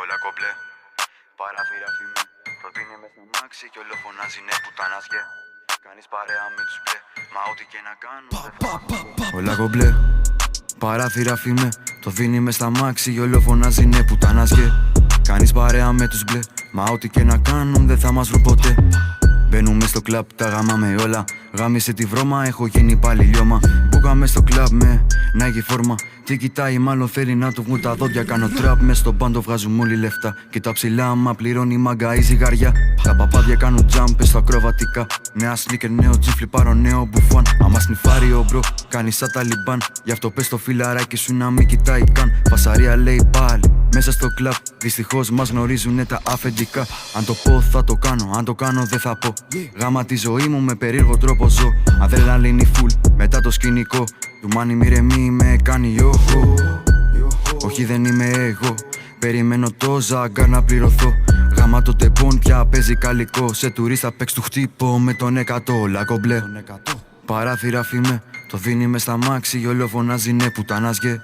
όλα κομπλέ. Παράθυρα φημί, το δίνει μες στο μάξι και όλο φωνάζει ναι πουτάνας γε. Κάνεις παρέα με τους μπλε, μα ό,τι και να κάνω όλα κομπλέ. Παράθυρα φημί, το δίνει μες στα μάξι και όλο φωνάζει ναι πουτάνας γε. Κάνεις παρέα με τους μπλε, μα ό,τι και να κάνουν δεν θα μας βρουν ποτέ. Μπαίνουμε στο κλαμπ, τα γάμαμε όλα. Γάμισε τη βρώμα, έχω γίνει πάλι λιώμα. Μπούκαμε στο κλαμπ με να έχει φόρμα. Τι κοιτάει, μάλλον θέλει να του βγουν τα δόντια. Κάνω τραπ μες στο μπάντο, βγάζουμε όλοι λεφτά. Και τα ψηλά, άμα πληρώνει μάγκα ή ζυγαριά. Τα παπάδια κάνουν τζάμπ στα ακροβατικά. Νέα σνίκερ, νέο τζίφλι, πάρω νέο μπουφάν. Άμα σνιφάρει ο μπρο, κάνει σαν Ταλιμπάν. Γι' αυτό πες το φιλαράκι σου να μην κοιτάει καν. Φασαρία λέει πάλι μέσα στο κλαμπ. Δυστυχώς μας γνωρίζουνε τα αφεντικά. Αν το πω θα το κάνω, αν το κάνω δεν θα πω. Γάμα τη ζωή μου με περίεργο τρόπο ζω. Αδρεναλίνη φουλ μετά το σκηνικό. Του μάνι μη με κάνει ιόχο. Όχι δεν είμαι εγώ. Περιμένω το ζαγκάρ να πληρωθώ. Γάμα το τεπών πια παίζει καλικό. Σε τουρίστα παίξ του χτύπω με τον 100 λακομπλέ. Παράθυρα φημέ, το δίνει μες στα μάξι. Όλο φωνάζει ναι πουτάνας γε.